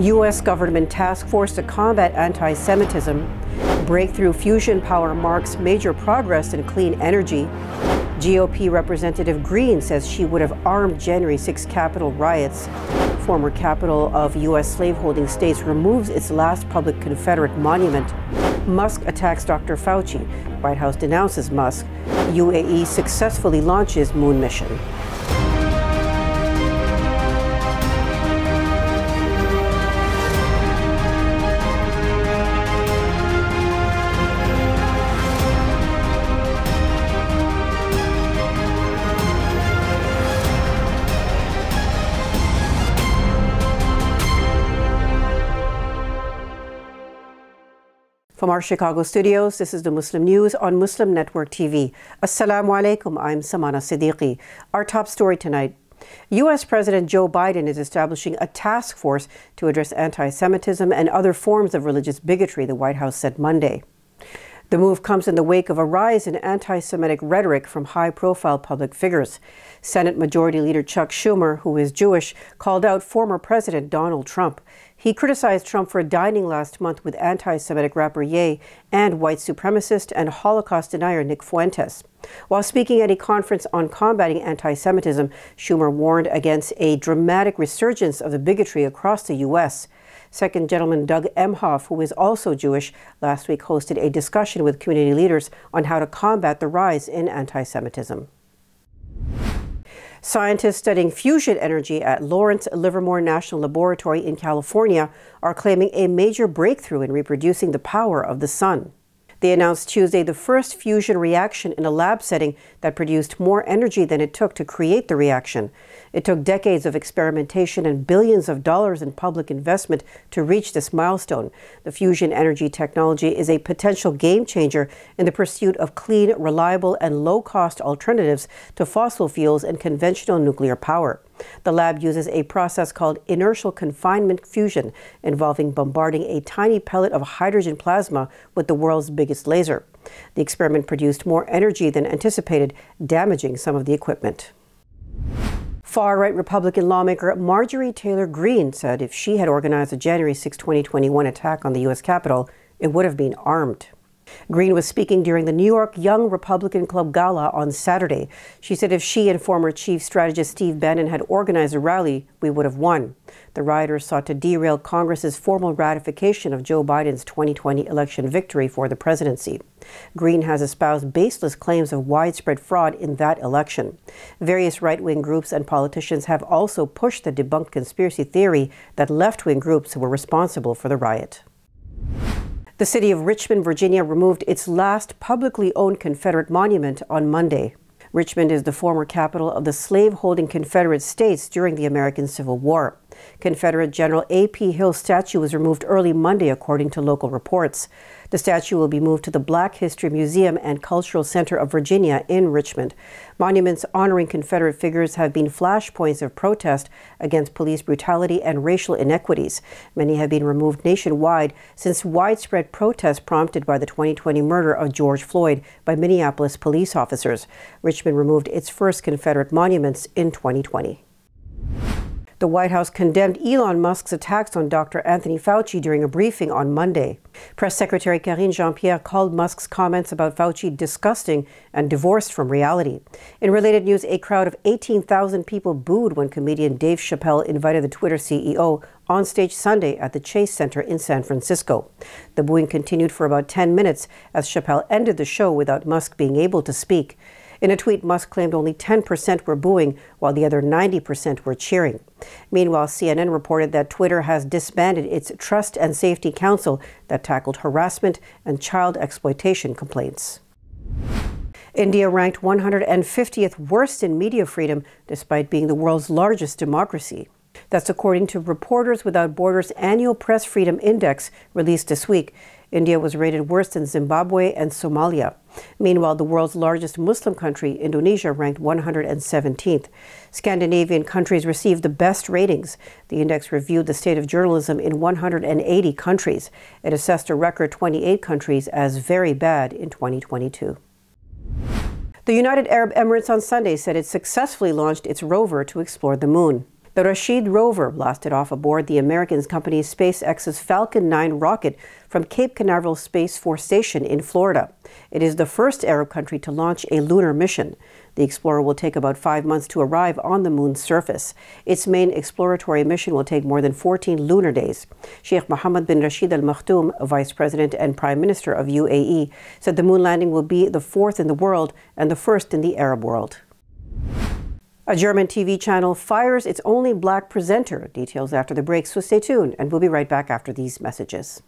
U.S. government task force to combat anti-Semitism. Breakthrough fusion power marks major progress in clean energy. GOP Representative Greene says she would have armed January 6 Capitol riots. Former capital of U.S. slaveholding states removes its last public Confederate monument. Musk attacks Dr. Fauci. White House denounces Musk. UAE successfully launches moon mission. From our Chicago studios, this is the Muslim News on Muslim Network TV. Assalamu alaikum, I'm Samana Siddiqui. Our top story tonight. U.S. President Joe Biden is establishing a task force to address anti-Semitism and other forms of religious bigotry, the White House said Monday. The move comes in the wake of a rise in anti-Semitic rhetoric from high-profile public figures. Senate Majority Leader Chuck Schumer, who is Jewish, called out former President Donald Trump. He criticized Trump for dining last month with anti-Semitic rapper Ye and white supremacist and Holocaust denier Nick Fuentes. While speaking at a conference on combating anti-Semitism, Schumer warned against a dramatic resurgence of the bigotry across the U.S. Second Gentleman Doug Emhoff, who is also Jewish, last week hosted a discussion with community leaders on how to combat the rise in anti-Semitism. Scientists studying fusion energy at Lawrence Livermore National Laboratory in California are claiming a major breakthrough in reproducing the power of the sun. They announced Tuesday the first fusion reaction in a lab setting that produced more energy than it took to create the reaction. It took decades of experimentation and billions of dollars in public investment to reach this milestone. The fusion energy technology is a potential game changer in the pursuit of clean, reliable, and low-cost alternatives to fossil fuels and conventional nuclear power. The lab uses a process called inertial confinement fusion, involving bombarding a tiny pellet of hydrogen plasma with the world's biggest laser. The experiment produced more energy than anticipated, damaging some of the equipment. Far-right Republican lawmaker Marjorie Taylor Greene said if she had organized the January 6, 2021 attack on the U.S. Capitol, it would have been armed. Greene was speaking during the New York Young Republican Club Gala on Saturday. She said if she and former chief strategist Steve Bannon had organized a rally, we would have won. The rioters sought to derail Congress's formal ratification of Joe Biden's 2020 election victory for the presidency. Greene has espoused baseless claims of widespread fraud in that election. Various right-wing groups and politicians have also pushed the debunked conspiracy theory that left-wing groups were responsible for the riot. The city of Richmond, Virginia, removed its last publicly owned Confederate monument on Monday. Richmond is the former capital of the slave-holding Confederate states during the American Civil War. Confederate General A.P. Hill's statue was removed early Monday, according to local reports. The statue will be moved to the Black History Museum and Cultural Center of Virginia in Richmond. Monuments honoring Confederate figures have been flashpoints of protest against police brutality and racial inequities. Many have been removed nationwide since widespread protests prompted by the 2020 murder of George Floyd by Minneapolis police officers. Richmond removed its first Confederate monuments in 2020. The White House condemned Elon Musk's attacks on Dr. Anthony Fauci during a briefing on Monday. Press Secretary Karine Jean-Pierre called Musk's comments about Fauci disgusting and divorced from reality. In related news, a crowd of 18,000 people booed when comedian Dave Chappelle invited the Twitter CEO on stage Sunday at the Chase Center in San Francisco. The booing continued for about 10 minutes as Chappelle ended the show without Musk being able to speak. In a tweet, Musk claimed only 10% were booing, while the other 90% were cheering. Meanwhile, CNN reported that Twitter has disbanded its Trust and Safety Council that tackled harassment and child exploitation complaints. India ranked 150th worst in media freedom, despite being the world's largest democracy. That's according to Reporters Without Borders' annual Press Freedom Index released this week. India was rated worse than Zimbabwe and Somalia. Meanwhile, the world's largest Muslim country, Indonesia, ranked 117th. Scandinavian countries received the best ratings. The index reviewed the state of journalism in 180 countries. It assessed a record 28 countries as very bad in 2022. The United Arab Emirates on Sunday said it successfully launched its rover to explore the moon. The Rashid rover blasted off aboard the American company SpaceX's Falcon 9 rocket from Cape Canaveral Space Force Station in Florida. It is the first Arab country to launch a lunar mission. The Explorer will take about 5 months to arrive on the moon's surface. Its main exploratory mission will take more than 14 lunar days. Sheikh Mohammed bin Rashid Al Maktoum, Vice President and Prime Minister of UAE, said the moon landing will be the fourth in the world and the first in the Arab world. A German TV channel fires its only black presenter. Details after the break, so stay tuned, and we'll be right back after these messages.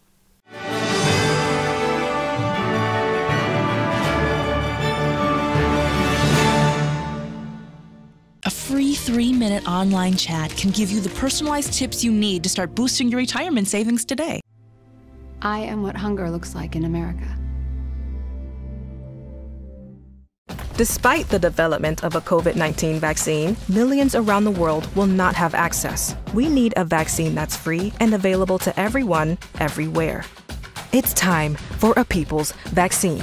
A free 3-minute online chat can give you the personalized tips you need to start boosting your retirement savings today. I am what hunger looks like in America. Despite the development of a COVID-19 vaccine, millions around the world will not have access. We need a vaccine that's free and available to everyone, everywhere. It's time for a people's vaccine.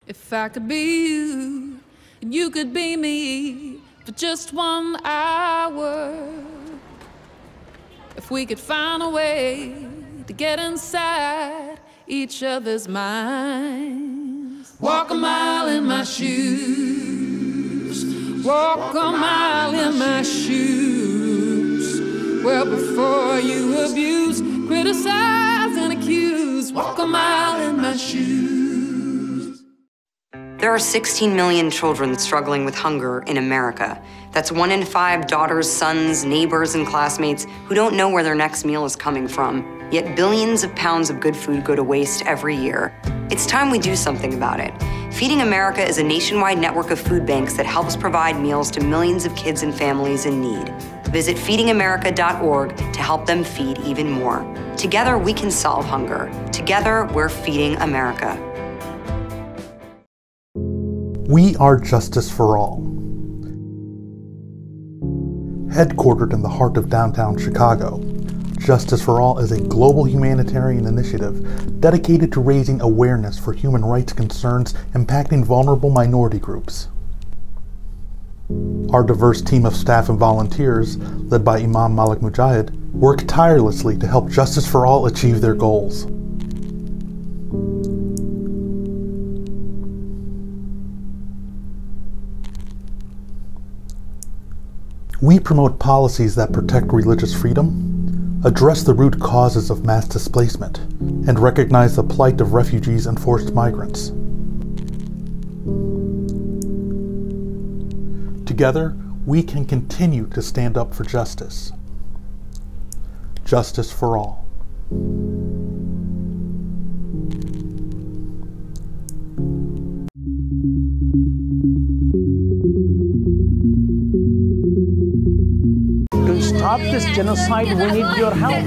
If I could be you, and you could be me for just 1 hour. If we could find a way to get inside each other's minds. Walk a mile in my shoes. Walk a mile in my shoes. Well, before you abuse, criticize, and accuse. Walk a mile in my shoes. There are 16 million children struggling with hunger in America. That's 1 in 5 daughters, sons, neighbors, and classmates who don't know where their next meal is coming from. Yet billions of pounds of good food go to waste every year. It's time we do something about it. Feeding America is a nationwide network of food banks that helps provide meals to millions of kids and families in need. Visit feedingamerica.org to help them feed even more. Together, we can solve hunger. Together, we're feeding America. We are Justice for All. Headquartered in the heart of downtown Chicago, Justice for All is a global humanitarian initiative dedicated to raising awareness for human rights concerns impacting vulnerable minority groups. Our diverse team of staff and volunteers, led by Imam Malik Mujahid, work tirelessly to help Justice for All achieve their goals. We promote policies that protect religious freedom, address the root causes of mass displacement, and recognize the plight of refugees and forced migrants. Together, we can continue to stand up for justice. Justice for all. To stop this genocide, we need your help.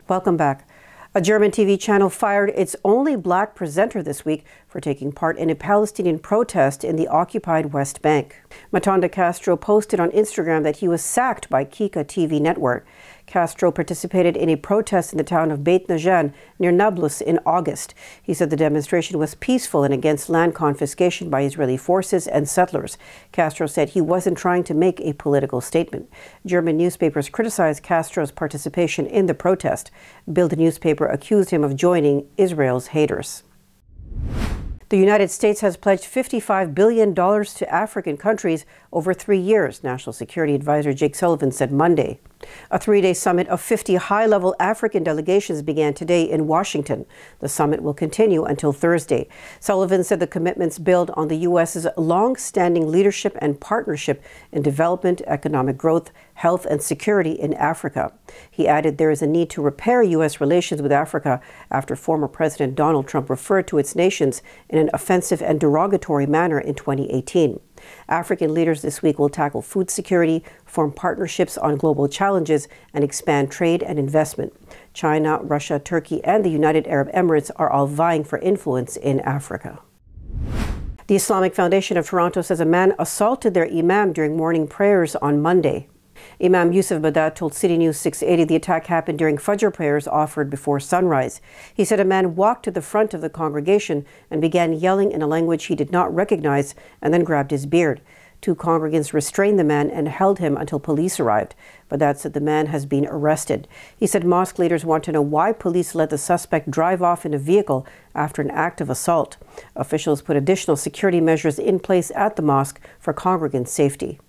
Welcome back. A German TV channel fired its only black presenter this week for taking part in a Palestinian protest in the occupied West Bank. Matanda Castro posted on Instagram that he was sacked by Kika TV network. Castro participated in a protest in the town of Beit Najan near Nablus in August. He said the demonstration was peaceful and against land confiscation by Israeli forces and settlers. Castro said he wasn't trying to make a political statement. German newspapers criticized Castro's participation in the protest. Bild newspaper accused him of joining Israel's haters. The United States has pledged $55 billion to African countries over 3 years, National Security Advisor Jake Sullivan said Monday. A 3-day summit of 50 high-level African delegations began today in Washington. The summit will continue until Thursday. Sullivan said the commitments build on the U.S.'s long-standing leadership and partnership in development, economic growth, health, and security in Africa. He added there is a need to repair U.S. relations with Africa after former President Donald Trump referred to its nations in an offensive and derogatory manner in 2018. African leaders this week will tackle food security, form partnerships on global challenges, and expand trade and investment. China, Russia, Turkey, and the United Arab Emirates are all vying for influence in Africa. The Islamic Foundation of Toronto says a man assaulted their imam during morning prayers on Monday. Imam Yusuf Badat told City News 680 the attack happened during Fajr prayers offered before sunrise. He said a man walked to the front of the congregation and began yelling in a language he did not recognize and then grabbed his beard. Two congregants restrained the man and held him until police arrived. Badat said the man has been arrested. He said mosque leaders want to know why police let the suspect drive off in a vehicle after an act of assault. Officials put additional security measures in place at the mosque for congregant safety.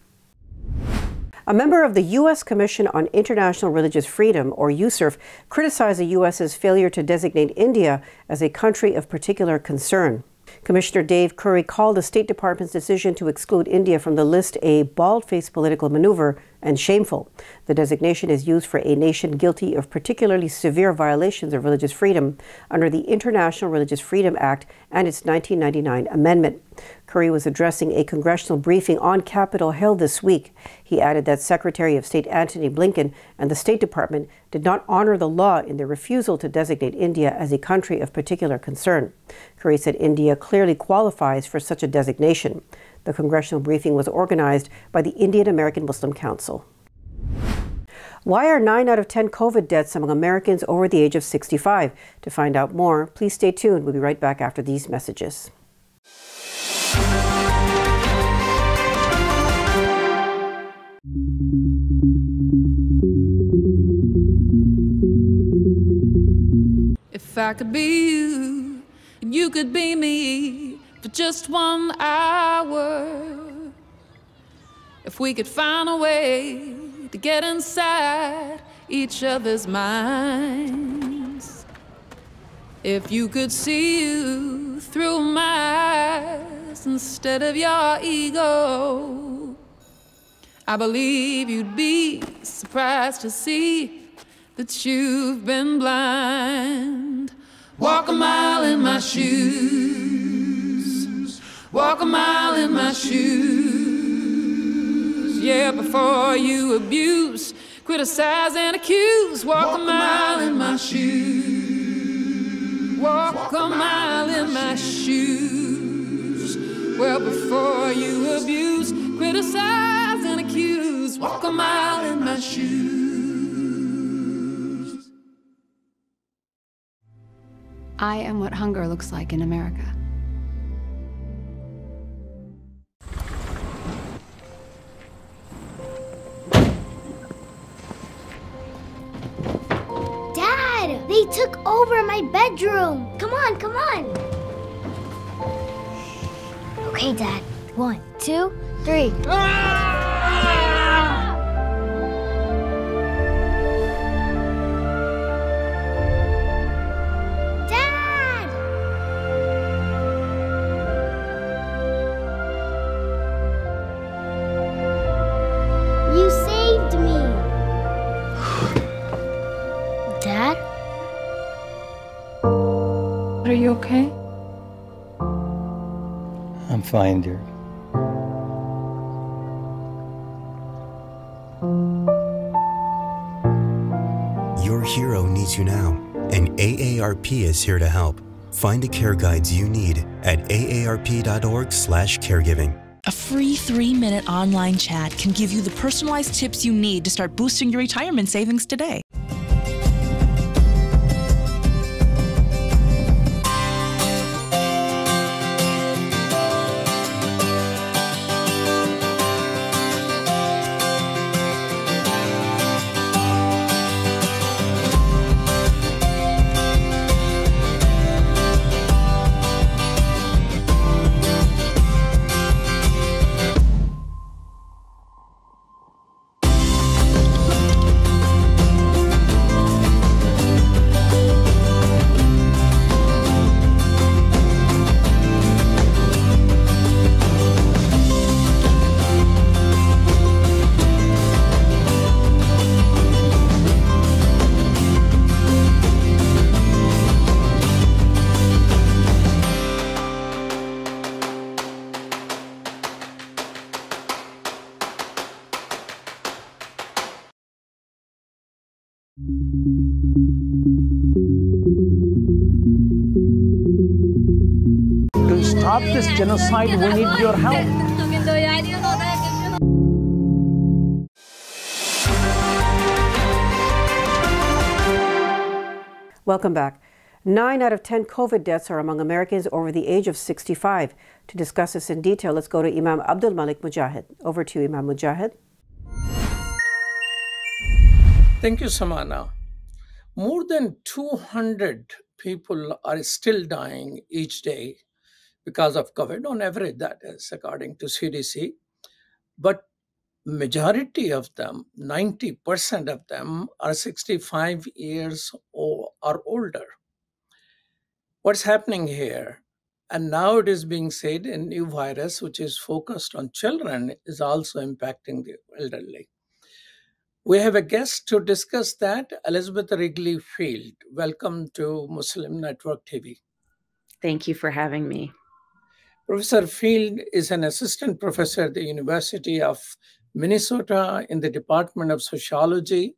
A member of the U.S. Commission on International Religious Freedom, or USCIRF, criticized the U.S.'s failure to designate India as a country of particular concern. Commissioner Dave Curry called the State Department's decision to exclude India from the list a bald-faced political maneuver and shameful. The designation is used for a nation guilty of particularly severe violations of religious freedom under the International Religious Freedom Act and its 1999 amendment. Curry was addressing a congressional briefing on Capitol Hill this week. He added that Secretary of State Antony Blinken and the State Department did not honor the law in their refusal to designate India as a country of particular concern. Curry said India clearly qualifies for such a designation. The congressional briefing was organized by the Indian American Muslim Council. Why are 9 out of 10 COVID deaths among Americans over the age of 65? To find out more, please stay tuned. We'll be right back after these messages. If I could be you, and you could be me for just 1 hour. If we could find a way to get inside each other's minds. If you could see you through my eyes instead of your ego, I believe you'd be surprised to see that you've been blind. Walk a mile in my shoes. Walk a mile in my shoes. Yeah, before you abuse, criticize and accuse. Walk a mile in my shoes. Walk a mile in my shoes. Well, before you abuse, criticize and accuse. Walk a mile in my shoes. I am what hunger looks like in America. Dad, they took over my bedroom. Come on, come on. Okay, Dad. 1, 2, 3. Are you okay? I'm fine, dear. Your hero needs you now, and AARP is here to help. Find the care guides you need at aarp.org/caregiving. A free 3-minute online chat can give you the personalized tips you need to start boosting your retirement savings today. To stop this genocide, we need your help. Welcome back. 9 out of 10 COVID deaths are among Americans over the age of 65. To discuss this in detail, let's go to Imam Abdul Malik Mujahid. Over to you, Imam Mujahid. Thank you, Samana. More than 200 people are still dying each day because of COVID. On average, that is, according to CDC. But majority of them, 90% of them, are 65 years or older. What's happening here? And now it is being said a new virus, which is focused on children, is also impacting the elderly. We have a guest to discuss that, Elizabeth Wrigly-Field. Welcome to Muslim Network TV. Thank you for having me. Professor Field is an assistant professor at the University of Minnesota in the Department of Sociology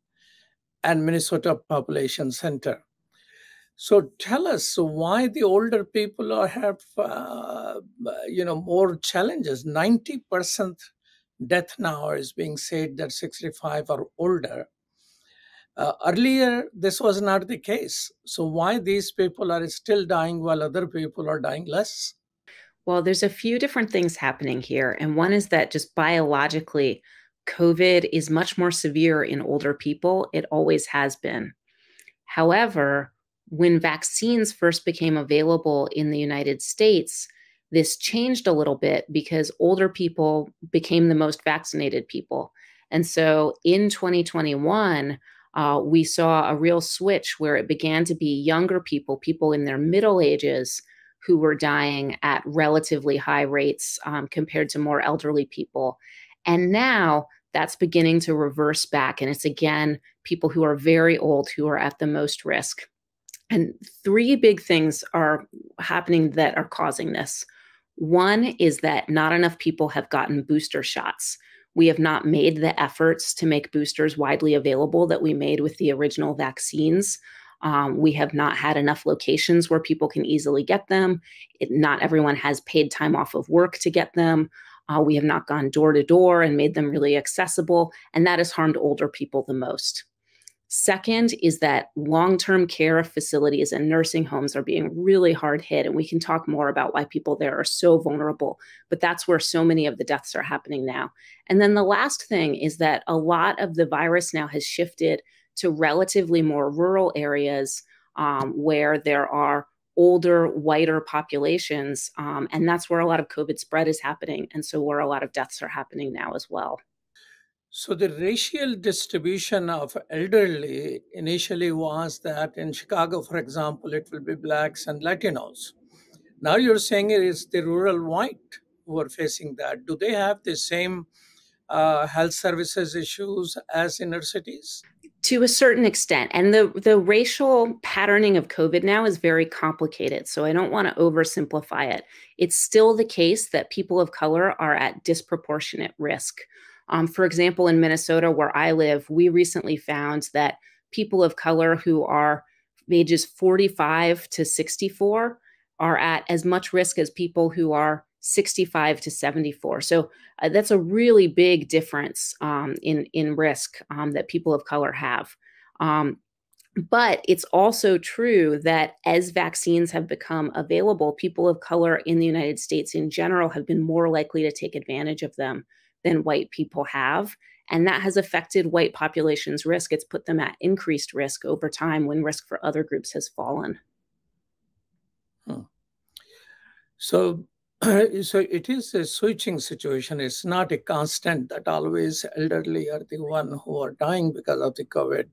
and Minnesota Population Center. So tell us why the older people have more challenges. 90% death now is being said that 65 or older. Earlier, this was not the case. So why these people are still dying while other people are dying less? Well, there's a few different things happening here. And one is that just biologically, COVID is much more severe in older people. It always has been. However, when vaccines first became available in the United States, this changed a little bit because older people became the most vaccinated people. And so in 2021, we saw a real switch where it began to be younger people, people in their middle ages, who were dying at relatively high rates compared to more elderly people. And now that's beginning to reverse back. And it's again, people who are very old who are at the most risk. And three big things are happening that are causing this. One is that not enough people have gotten booster shots. We have not made the efforts to make boosters widely available that we made with the original vaccines. We have not had enough locations where people can easily get them. Not everyone has paid time off of work to get them. We have not gone door to door and made them really accessible, and that has harmed older people the most. Second is that long-term care facilities and nursing homes are being really hard hit, and we can talk more about why people there are so vulnerable, but that's where so many of the deaths are happening now. And then the last thing is that a lot of the virus now has shifted to relatively more rural areas where there are older, whiter populations, and that's where a lot of COVID spread is happening, and so where a lot of deaths are happening now as well. So the racial distribution of elderly initially was that in Chicago, for example, it will be Blacks and Latinos. Now you're saying it is the rural white who are facing that. Do they have the same health services issues as inner cities? To a certain extent. And the racial patterning of COVID now is very complicated. So I don't want to oversimplify it. It's still the case that people of color are at disproportionate risk. For example, in Minnesota, where I live, we recently found that people of color who are ages 45 to 64 are at as much risk as people who are 65 to 74. So that's a really big difference in risk that people of color have. But it's also true that as vaccines have become available, people of color in the United States in general have been more likely to take advantage of them than white people have. And that has affected white populations' risk. It's put them at increased risk over time when risk for other groups has fallen. So it is a switching situation. It's not a constant that always elderly are the one who are dying because of the COVID.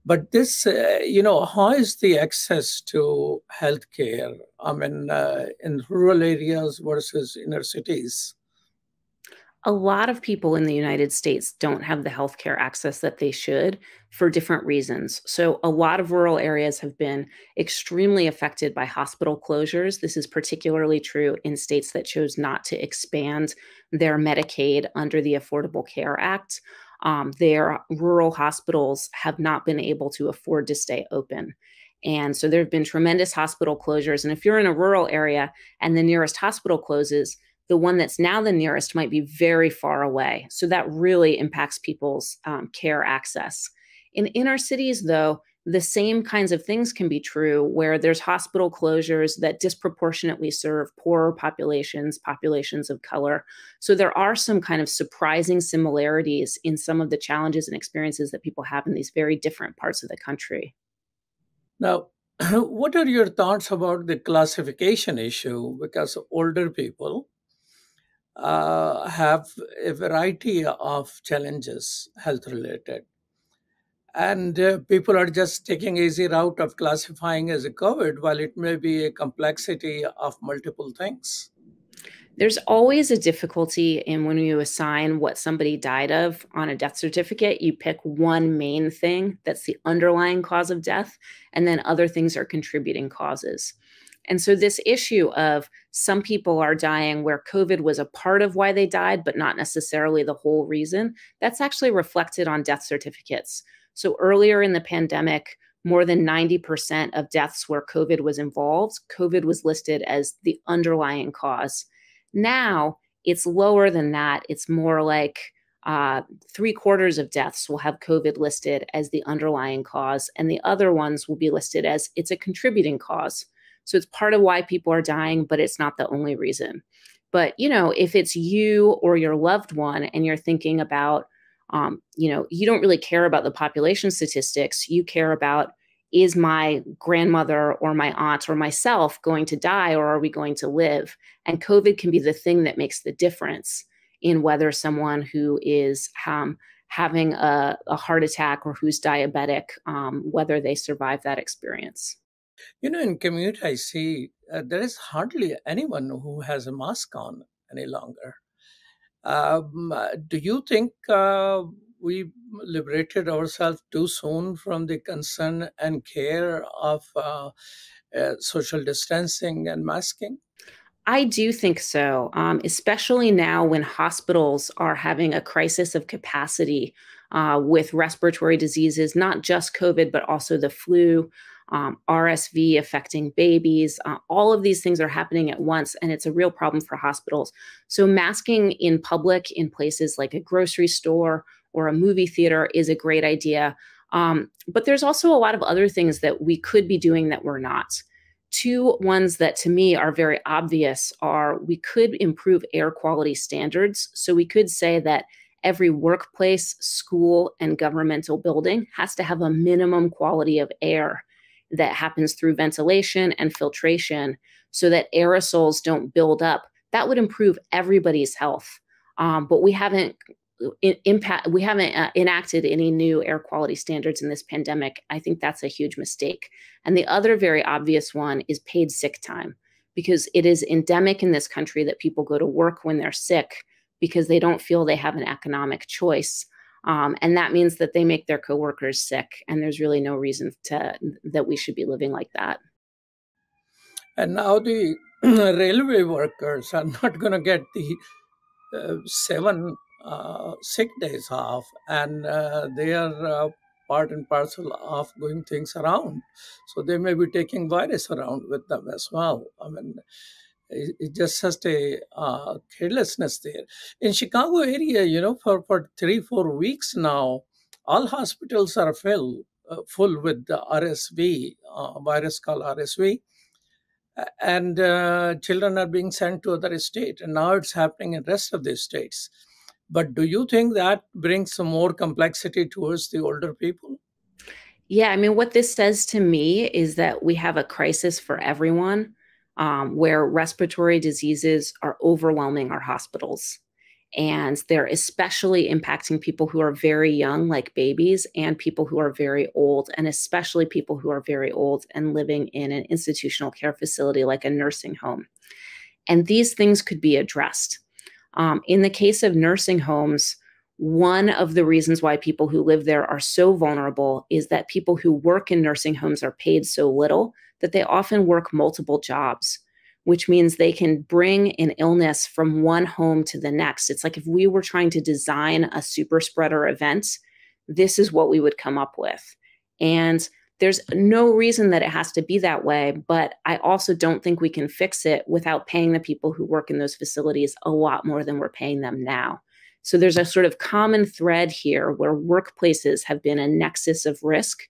But this, how is the access to healthcare? I mean, in rural areas versus inner cities? A lot of people in the United States don't have the healthcare access that they should for different reasons. So a lot of rural areas have been extremely affected by hospital closures. This is particularly true in states that chose not to expand their Medicaid under the Affordable Care Act. Their rural hospitals have not been able to afford to stay open. And so there have been tremendous hospital closures. And if you're in a rural area and the nearest hospital closes, the one that's now the nearest might be very far away. So that really impacts people's care access. In inner cities, though, the same kinds of things can be true where there's hospital closures that disproportionately serve poorer populations, populations of color. So there are some kind of surprising similarities in some of the challenges and experiences that people have in these very different parts of the country. Now, what are your thoughts about the classification issue? Because older people have a variety of challenges, health related. And people are just taking easy route of classifying as a COVID, while it may be a complexity of multiple things. There's always a difficulty in when you assign what somebody died of on a death certificate. You pick one main thing that's the underlying cause of death, and then other things are contributing causes. And so this issue of some people are dying where COVID was a part of why they died, but not necessarily the whole reason, that's actually reflected on death certificates. So earlier in the pandemic, more than 90% of deaths where COVID was involved, COVID was listed as the underlying cause. Now it's lower than that. It's more like 3/4 of deaths will have COVID listed as the underlying cause, and the other ones will be listed as it's a contributing cause. So it's part of why people are dying, but it's not the only reason. But, if it's you or your loved one and you're thinking about, you don't really care about the population statistics. You care about, is my grandmother or my aunt or myself going to die, or are we going to live? And COVID can be the thing that makes the difference in whether someone who is having a heart attack or who's diabetic, whether they survive that experience. In commute, I see there is hardly anyone who has a mask on any longer. Do you think we liberated ourselves too soon from the concern and care of social distancing and masking? I do think so, especially now when hospitals are having a crisis of capacity with respiratory diseases, not just COVID, but also the flu, RSV affecting babies. All of these things are happening at once, and it's a real problem for hospitals. So masking in public in places like a grocery store or a movie theater is a great idea. But there's also a lot of other things that we could be doing that we're not. Two ones that to me are very obvious are we could improve air quality standards. So we could say that every workplace, school, and governmental building has to have a minimum quality of air that happens through ventilation and filtration so that aerosols don't build up. That would improve everybody's health. But we haven't enacted any new air quality standards in this pandemic. I think that's a huge mistake. And the other very obvious one is paid sick time, because it is endemic in this country that people go to work when they're sick because they don't feel they have an economic choice. And that means that they make their coworkers sick. And there's really no reason that we should be living like that. And now the railway workers are not going to get the 7 sick days off, and they are part and parcel of going things around. So they may be taking virus around with them as well. I mean, it's just such a carelessness there. In Chicago area, for 3-4 weeks now, all hospitals are full with the RSV, virus called RSV. And children are being sent to other states. And now it's happening in the rest of the states. But do you think that brings some more complexity towards the older people? Yeah, I mean, what this says to me is that we have a crisis for everyone, where respiratory diseases are overwhelming our hospitals. And they're especially impacting people who are very young, like babies, and people who are very old, and especially people who are very old and living in an institutional care facility like a nursing home. And these things could be addressed. In the case of nursing homes, one of the reasons why people who live there are so vulnerable is that people who work in nursing homes are paid so little that they often work multiple jobs, which means they can bring an illness from one home to the next. It's like if we were trying to design a super spreader event, this is what we would come up with. And there's no reason that it has to be that way, but I also don't think we can fix it without paying the people who work in those facilities a lot more than we're paying them now. So there's a sort of common thread here where workplaces have been a nexus of risk,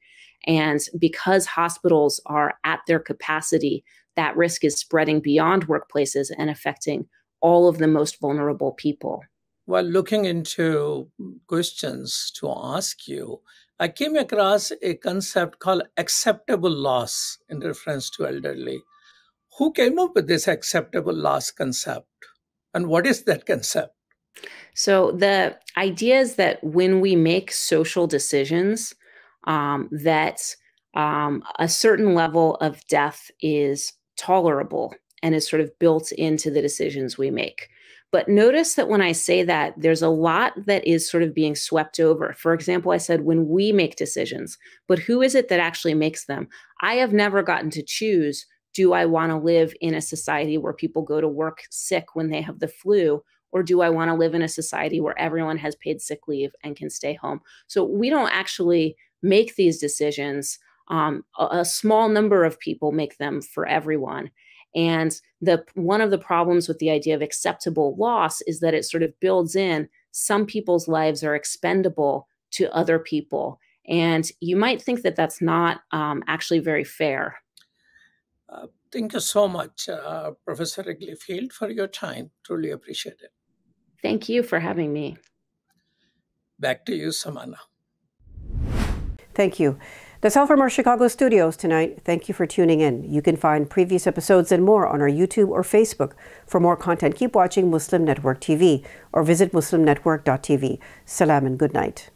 And because hospitals are at their capacity, that risk is spreading beyond workplaces and affecting all of the most vulnerable people. While looking into questions to ask you, I came across a concept called acceptable loss in reference to elderly. Who came up with this acceptable loss concept? And what is that concept? So the idea is that when we make social decisions, that a certain level of death is tolerable and is sort of built into the decisions we make. But notice that when I say that, there's a lot that is sort of being swept over. For example, I said when we make decisions, but who is it that actually makes them? I have never gotten to choose, do I want to live in a society where people go to work sick when they have the flu? Or do I want to live in a society where everyone has paid sick leave and can stay home? So we don't actually make these decisions. A small number of people make them for everyone. And one of the problems with the idea of acceptable loss is that it sort of builds in some people's lives are expendable to other people. And you might think that that's not actually very fair. Thank you so much, Professor Wrigly-Field, for your time. Truly appreciate it. Thank you for having me. Back to you, Samana. Thank you. That's all from our Chicago studios tonight. Thank you for tuning in. You can find previous episodes and more on our YouTube or Facebook. For more content, keep watching Muslim Network TV or visit muslimnetwork.tv. Salam and good night.